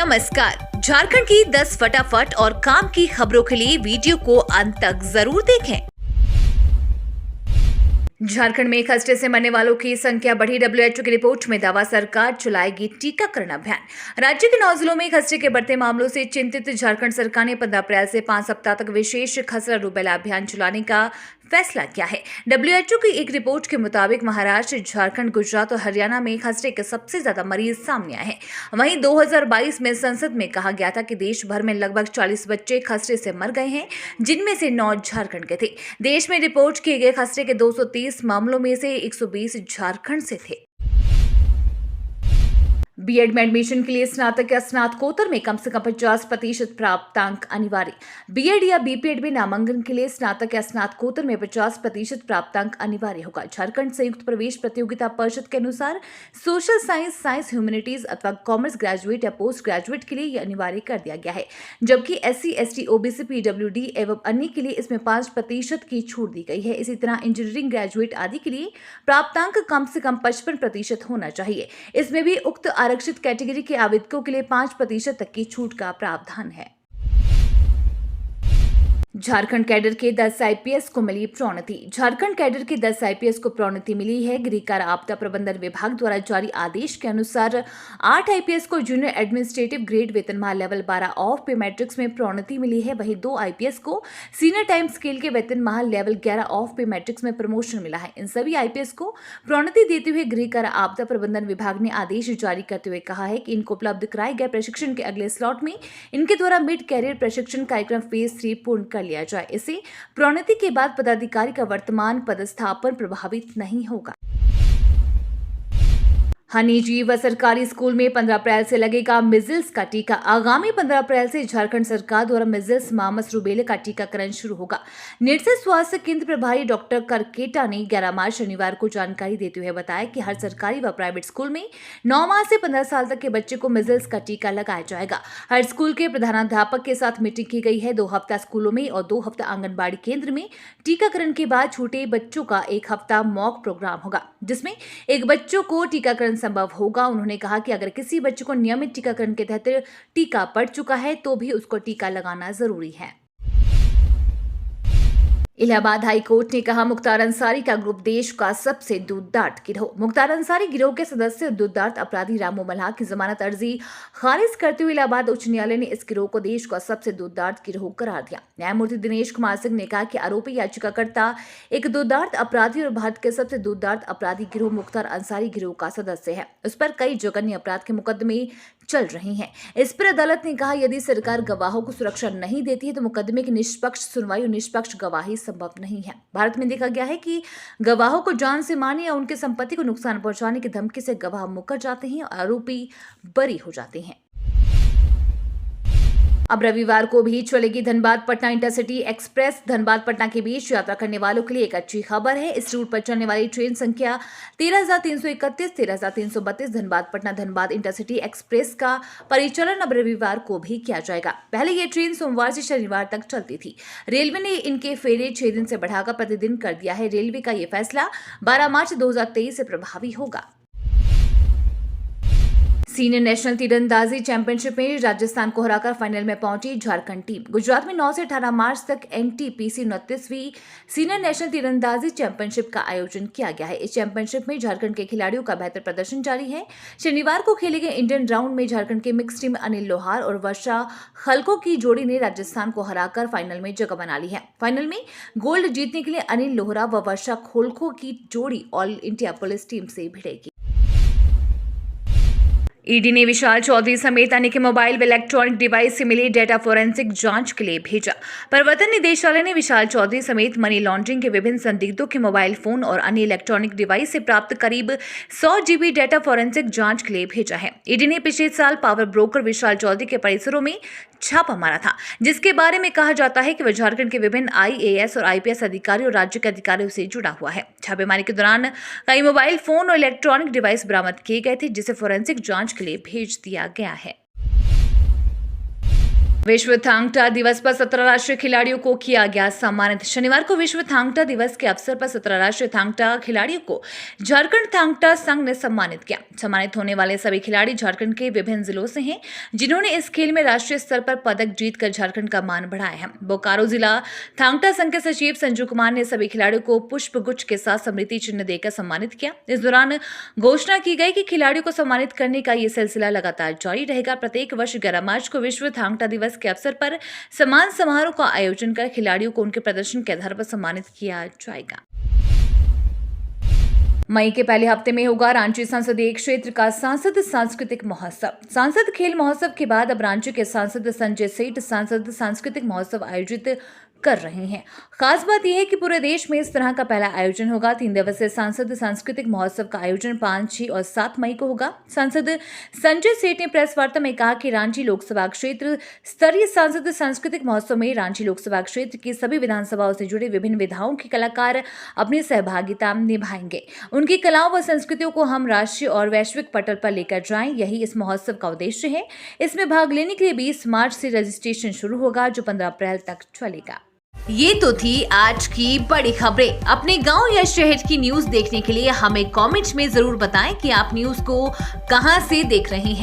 नमस्कार। झारखंड की 10 फटाफट और काम की खबरों के लिए वीडियो को अंत तक जरूर देखें। झारखंड में खसरे से मरने वालों की संख्या बढ़ी। डब्ल्यूएचओ की रिपोर्ट में दावा, सरकार चलाएगी टीकाकरण अभियान। राज्य के 9 जिलों में खसरे के बढ़ते मामलों से चिंतित झारखंड सरकार ने 15 अप्रैल से 5 सप्ताह तक विशेष खसरा रूबेला अभियान चलाने का फैसला किया है। डब्ल्यूएचओ की एक रिपोर्ट के मुताबिक महाराष्ट्र, झारखंड, गुजरात और हरियाणा में खसरे के सबसे ज्यादा मरीज सामने आए हैं। वहीं 2022 में संसद में कहा गया था कि देश भर में लगभग 40 बच्चे खसरे से मर गए हैं, जिनमें से 9 झारखंड के थे। देश में रिपोर्ट किए गए खसरे के 230 मामलों में से 120 झारखंड से थे। बीएड में एडमिशन के लिए स्नातक या स्नातकोत्तर में कम से कम 50% प्राप्तांक अनिवार्य। बीएड या बीपीएड में नामांकन के लिए स्नातक या स्नातकोत्तर में 50% प्राप्तांक अनिवार्य होगा। झारखंड संयुक्त प्रवेश प्रतियोगिता परिषद के अनुसार सोशल साइंस, साइंस, ह्यूमैनिटीज अथवा कॉमर्स ग्रेजुएट या पोस्ट ग्रेजुएट के लिए यह अनिवार्य कर दिया गया है, जबकि एससी, एसटी, ओबीसी, पीडब्ल्यूडी एवं अन्य के लिए इसमें 5% की छूट दी गई है। इसी तरह इंजीनियरिंग ग्रेजुएट आदि के लिए प्राप्तांक कम से कम 55% होना चाहिए। इसमें भी उक्त आरक्षित कैटेगरी के आवेदकों के लिए 5% तक की छूट का प्रावधान है। झारखंड कैडर के 10 आईपीएस को मिली प्रोन्नति। झारखंड कैडर के 10 आईपीएस को प्रोन्नति मिली है। गृह कारा आपदा प्रबंधन विभाग द्वारा जारी आदेश के अनुसार 8 आईपीएस को जूनियर एडमिनिस्ट्रेटिव ग्रेड वेतनमान लेवल 12 ऑफ पे मैट्रिक्स में प्रोन्नति मिली है। वहीं 2 आईपीएस को सीनियर टाइम स्केल के वेतनमान लेवल 11 ऑफ पे मैट्रिक्स में प्रमोशन मिला है। इन सभी आईपीएस को प्रोन्नति देते हुए गृह कारा आपदा प्रबंधन विभाग ने आदेश जारी करते हुए कहा है कि इनको उपलब्ध कराए गए प्रशिक्षण के अगले स्लॉट में इनके द्वारा मिड कैरियर प्रशिक्षण कार्यक्रम फेज 3 पूर्ण कर लिया जाए। इससे प्रोन्नति के बाद पदाधिकारी का वर्तमान पदस्थापन प्रभावित नहीं होगा। निजी व सरकारी स्कूल में 15 अप्रैल से लगेगा मिजल्स का टीका। आगामी 15 अप्रैल से झारखंड सरकार द्वारा मिजल्स, मामस, रूबेला का टीकाकरण शुरू होगा। निरसर स्वास्थ्य केंद्र प्रभारी डॉक्टर करकेटा ने 11 मार्च शनिवार को जानकारी देते हुए बताया कि हर सरकारी व प्राइवेट स्कूल में 9 माह से 15 साल तक के बच्चे को मिजल्स का टीका लगाया जाएगा। हर स्कूल के प्रधानाध्यापक के साथ मीटिंग की गई है। 2 हफ्ता स्कूलों में और 2 हफ्ता आंगनबाड़ी केंद्र में टीकाकरण के बाद छूटे बच्चों का 1 हफ्ता मॉक प्रोग्राम होगा, जिसमें एक बच्चों को टीकाकरण संभव होगा। उन्होंने कहा कि अगर किसी बच्चे को नियमित टीकाकरण के तहत टीका पड़ चुका है तो भी उसको टीका लगाना जरूरी है। इलाहाबाद हाई कोर्ट ने कहा, मुख्तार अंसारी का ग्रुप देश का सबसे दूरदार्थ गिरोह। मुख्तार अंसारी गिरोह के सदस्य दूरदार्थ अपराधी रामू मल्हार की जमानत अर्जी खारिज करते हुए इलाहाबाद उच्च न्यायालय ने इस गिरोह को देश का सबसे दूरदार्थ गिरोह करार दिया। न्यायमूर्ति दिनेश कुमार सिंह ने कहा कि आरोपी याचिकाकर्ता एक दूरदार्थ अपराधी और भारत के सबसे दूरदार्थ अपराधी गिरोह मुख्तार अंसारी गिरोह का सदस्य है। उस पर कई जघन्य अपराध के मुकदमे चल रहे हैं। इस पर अदालत ने कहा, यदि सरकार गवाहों को सुरक्षा नहीं देती है तो मुकदमे की निष्पक्ष सुनवाई और निष्पक्ष गवाही संभव नहीं है। भारत में देखा गया है कि गवाहों को जान से मारने या उनके संपत्ति को नुकसान पहुंचाने की धमकी से गवाह मुकर जाते हैं और आरोपी बरी हो जाते हैं। अब रविवार को भी चलेगी धनबाद पटना इंटरसिटी एक्सप्रेस। धनबाद पटना के बीच यात्रा करने वालों के लिए एक अच्छी खबर है। इस रूट पर चलने वाली ट्रेन संख्या 13,331, 13,332 धनबाद पटना धनबाद इंटरसिटी एक्सप्रेस का परिचालन अब रविवार को भी किया जाएगा। पहले ये ट्रेन सोमवार से शनिवार तक चलती थी। रेलवे ने इनके फेरे 6 दिन से बढ़ाकर प्रतिदिन कर दिया है। रेलवे का ये फैसला 12 मार्च 2023 से प्रभावी होगा। सीनियर नेशनल तीरंदाजी चैंपियनशिप में राजस्थान को हराकर फाइनल में पहुंची झारखंड टीम। गुजरात में 9 से 18 मार्च तक एनटीपीसी 29वीं सीनियर नेशनल तीरंदाजी चैंपियनशिप का आयोजन किया गया है। इस चैंपियनशिप में झारखंड के खिलाड़ियों का बेहतर प्रदर्शन जारी है। शनिवार को खेले गए इंडियन राउंड में झारखंड के मिक्स टीम अनिल लोहार और वर्षा खलको की जोड़ी ने राजस्थान को हराकर फाइनल में जगह बना ली है। फाइनल में गोल्ड जीतने के लिए अनिल लोहरा व वर्षा खोलको की जोड़ी ऑल इंडिया पुलिस टीम से भिड़ेगी। ईडी ने विशाल चौधरी समेत अन्य के मोबाइल व इलेक्ट्रॉनिक डिवाइस से मिली डेटा फोरेंसिक जांच के लिए भेजा। प्रवर्तन निदेशालय ने विशाल चौधरी समेत मनी लॉन्ड्रिंग के विभिन्न संदिग्धों के मोबाइल फोन और अन्य इलेक्ट्रॉनिक डिवाइस से प्राप्त करीब 100 GB डेटा फोरेंसिक जांच के लिए भेजा है। ईडी ने पिछले साल पावर ब्रोकर विशाल चौधरी के परिसरों में छापा मारा था, जिसके बारे में कहा जाता है कि वह झारखंड के विभिन्न IAS और IPS अधिकारियों और राज्य के अधिकारियों से जुड़ा हुआ है। छापेमारी के दौरान कई मोबाइल फोन और इलेक्ट्रॉनिक डिवाइस बरामद किए गए थे, जिसे फोरेंसिक जांच के लिए भेज दिया गया है। विश्व थांगटा दिवस पर 17 राष्ट्रीय खिलाड़ियों को किया गया सम्मानित। शनिवार को विश्व थांगटा दिवस के अवसर पर 17 राष्ट्रीय थांगटा खिलाड़ियों को झारखंड थांगटा संघ ने सम्मानित किया। सम्मानित होने वाले सभी खिलाड़ी झारखंड के विभिन्न जिलों से हैं, जिन्होंने इस खेल में राष्ट्रीय स्तर पर पदक जीतकर झारखंड का मान बढ़ाया है। बोकारो जिला थांगटा संघ के सचिव संजू कुमार ने सभी खिलाड़ियों को पुष्प गुच्छ के साथ स्मृति चिन्ह देकर सम्मानित किया। इस दौरान घोषणा की गई कि खिलाड़ियों को सम्मानित करने का ये सिलसिला लगातार जारी रहेगा। प्रत्येक वर्ष 11 मार्च को विश्व थांगटा दिवस के अवसर पर सम्मान समारोह का आयोजन कर खिलाड़ियों को उनके प्रदर्शन के आधार पर सम्मानित किया जाएगा। मई के पहले हफ्ते में होगा रांची संसदीय क्षेत्र का सांसद सांस्कृतिक महोत्सव। सांसद खेल महोत्सव के बाद अब रांची के सांसद संजय सेठ सांसद सांस्कृतिक महोत्सव आयोजित कर रहे हैं। खास बात यह है कि पूरे देश में इस तरह का पहला आयोजन होगा। 3 दिवसीय सांसद सांस्कृतिक महोत्सव का आयोजन 5, 6 और 7 मई को होगा। सांसद संजय सेठ ने प्रेस वार्ता में कहा कि रांची लोकसभा क्षेत्र स्तरीय सांसद सांस्कृतिक महोत्सव में रांची लोकसभा क्षेत्र की सभी विधानसभाओं से जुड़े विभिन्न विधाओं के कलाकार अपनी सहभागिता निभाएंगे। उनकी कलाओं व संस्कृतियों को हम राष्ट्रीय और वैश्विक पटल पर लेकर जाएं, यही इस महोत्सव का उद्देश्य है। इसमें भाग लेने के लिए 20 मार्च से रजिस्ट्रेशन शुरू होगा, जो 15 अप्रैल तक चलेगा। ये तो थी आज की बड़ी खबरें। अपने गांव या शहर की न्यूज देखने के लिए हमें कमेंट में जरूर बताएं कि आप न्यूज को कहां से देख रहे हैं।